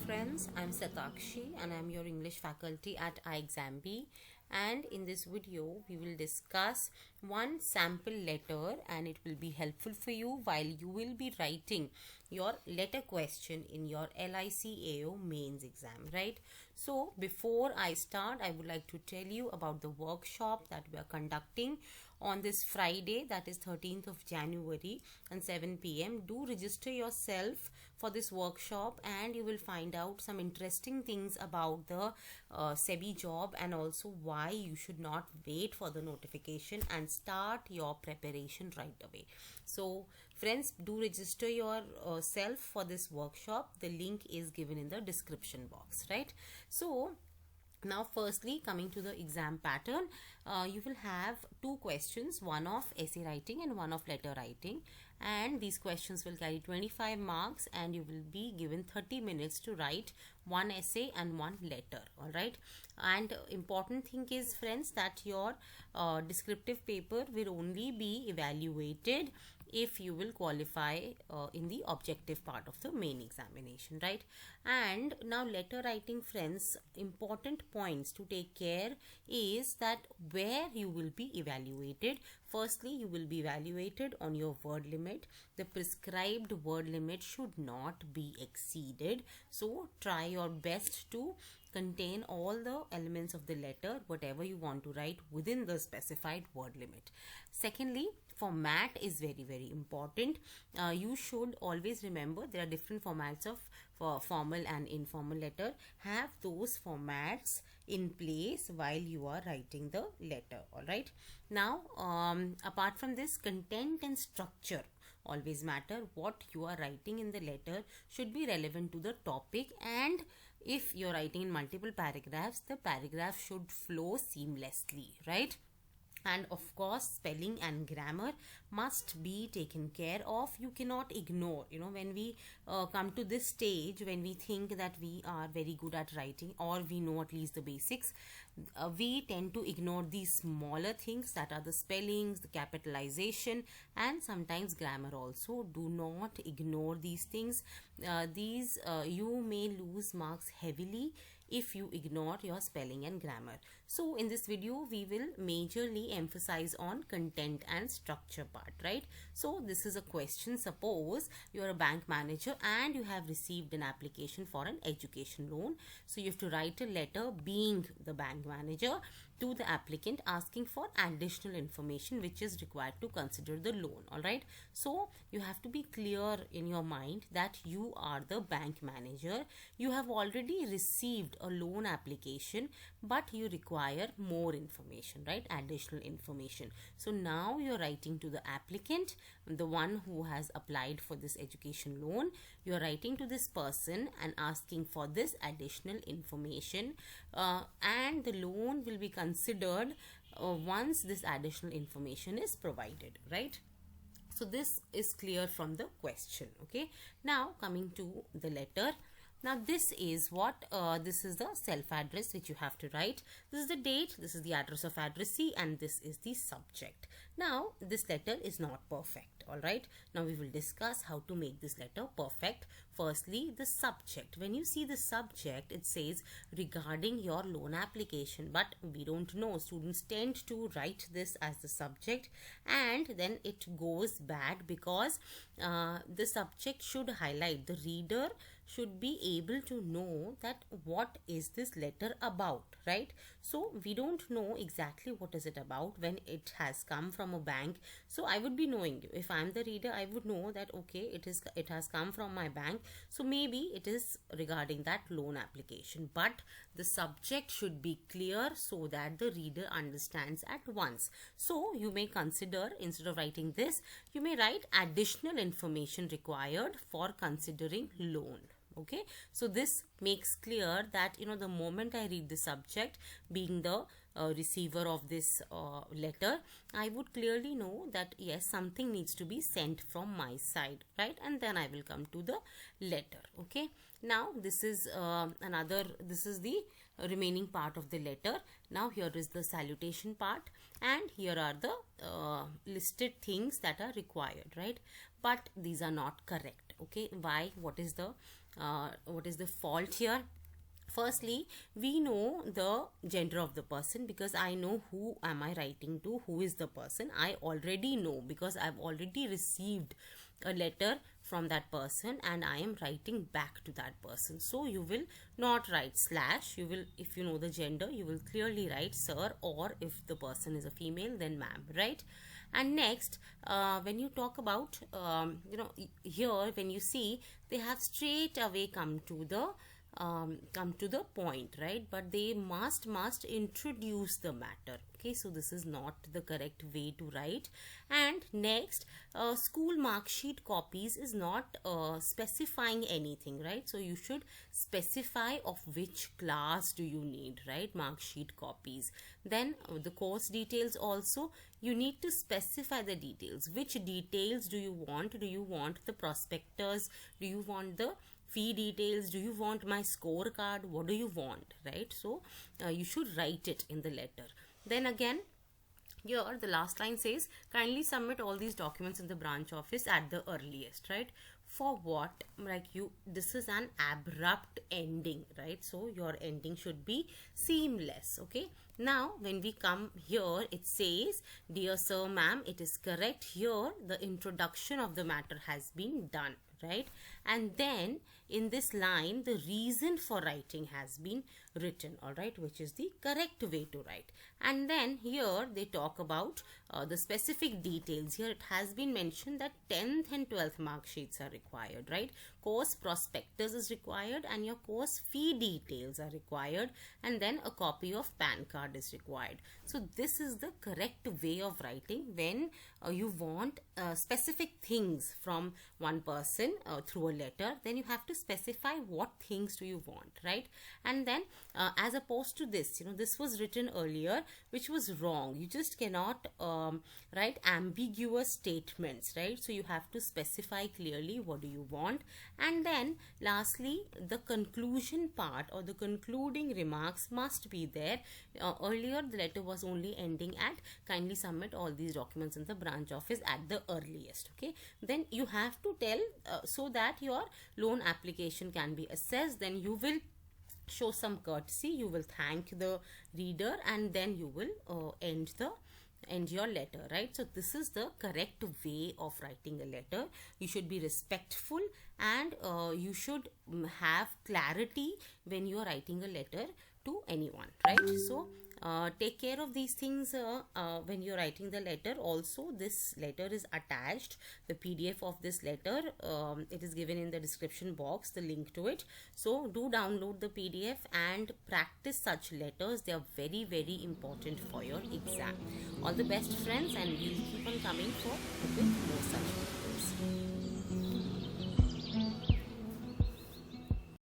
friends, I'm Satakshi and I'm your English faculty at iExamB, and in this video we will discuss one sample letter and it will be helpful for you while you will be writing your letter question in your LICAO mains exam, right? So before I start, I would like to tell you about the workshop that we are conducting on this Friday, that is 13th of January and 7 p.m. Do register yourself for this workshop and you will find out some interesting things about the SEBI job and also why you should not wait for the notification and start your preparation right away. So friends, do register yourself for this workshop. The link is given in the description box, right? So now firstly, coming to the exam pattern, you will have two questions, one of essay writing and one of letter writing, and these questions will carry 25 marks and you will be given 30 minutes to write one essay and one letter. All right, and important thing is, friends, that your descriptive paper will only be evaluated if you will qualify in the objective part of the main examination, right? And now letter writing, friends, important points to take care is that where you will be evaluated. Firstly, you will be evaluated on your word limit. The prescribed word limit should not be exceeded, so try your best to contain all the elements of the letter, whatever you want to write, within the specified word limit. Secondly, format is very important. You should always remember there are different formats of formal and informal letter. Have those formats in place while you are writing the letter. All right, now apart from this, content and structure always matter. What you are writing in the letter should be relevant to the topic, and if you're writing in multiple paragraphs, the paragraph should flow seamlessly, right? And of course, spelling and grammar must be taken care of. You cannot ignore, when we come to this stage, when we think that we are very good at writing or we know at least the basics, we tend to ignore these smaller things, that are the spellings, the capitalization, and sometimes grammar also. Do not ignore these things. You may lose marks heavily if you ignore your spelling and grammar. So in this video we will majorly emphasize on content and structure part, right? So this is a question. Suppose you are a bank manager and you have received an application for an education loan. So you have to write a letter, being the bank manager, to the applicant asking for additional information which is required to consider the loan. All right, so you have to be clear in your mind that you are the bank manager. You have already received a loan application, but you require more information, right? Additional information. So now you're writing to the applicant, the one who has applied for this education loan. You're writing to this person and asking for this additional information, and the loan will be considered once this additional information is provided, right? So this is clear from the question. Okay, now coming to the letter. Now this is what this is the self address which you have to write. This is the date, this is the address of addressee, and this is the subject. Now this letter is not perfect. All right, now we will discuss how to make this letter perfect. Firstly, the subject. When you see the subject, it says regarding your loan application, but we don't know. Students tend to write this as the subject and then it goes bad, because the subject should highlight. The reader should be able to know that what is this letter about, right? So we don't know exactly what is it about when it has come from a bank. So I would be knowing, if I'm the reader, I would know that okay, it has come from my bank, so maybe it is regarding that loan application. But the subject should be clear so that the reader understands at once. So you may consider, instead of writing this, you may write additional information required for considering loan. Okay, so this makes clear that the moment I read the subject, being the receiver of this letter, I would clearly know that yes, something needs to be sent from my side, right? And then I will come to the letter. Okay, now this is the remaining part of the letter. Now here is the salutation part, and here are the listed things that are required, right? But these are not correct. Okay, why? What is the fault here? Firstly, we know the gender of the person because I know who am I writing to, who is the person. I already know because I've already received a letter from that person and I am writing back to that person. So you will not write slash. You will, if you know the gender, you will clearly write sir, or if the person is a female, then ma'am, right? And next, when you talk about here, when you see, they have straight away come to the point, right? But they must introduce the matter. Okay, so this is not the correct way to write. And next, school mark sheet copies is not specifying anything, right? So you should specify of which class do you need, right? Mark sheet copies. Then the course details also, you need to specify the details. Which details do you want? Do you want the prospectus? Do you want the fee details? Do you want my scorecard? What do you want, right? So you should write it in the letter. Then again, here the last line says, kindly submit all these documents in the branch office at the earliest, right? For what? Like, this is an abrupt ending, right? So your ending should be seamless. Okay, now when we come here, it says, dear sir, ma'am, it is correct. Here the introduction of the matter has been done, right? And then in this line, the reason for writing has been written, all right, which is the correct way to write. And then here they talk about the specific details. Here it has been mentioned that 10th and 12th mark sheets are required, right? Course prospectus is required and your course fee details are required, and then a copy of PAN card is required. So this is the correct way of writing when you want specific things from one person through a letter. Then you have to specify what things do you want, right? And then as opposed to this, this was written earlier, which was wrong. You just cannot write ambiguous statements, right? So you have to specify clearly what do you want. And then lastly, the conclusion part or the concluding remarks must be there. Earlier the letter was only ending at kindly submit all these documents in the branch office at the earliest. Okay, then you have to tell so that your loan application can be assessed. Then you will show some courtesy, you will thank the reader, and then you will end your letter, right? So this is the correct way of writing a letter. You should be respectful and you should have clarity when you are writing a letter to anyone, right? So take care of these things when you're writing the letter. Also, this letter is attached, the PDF of this letter. It is given in the description box, the link to it. So do download the PDF and practice such letters. They are very, very important for your exam. All the best, friends, and we'll keep on coming with more such videos.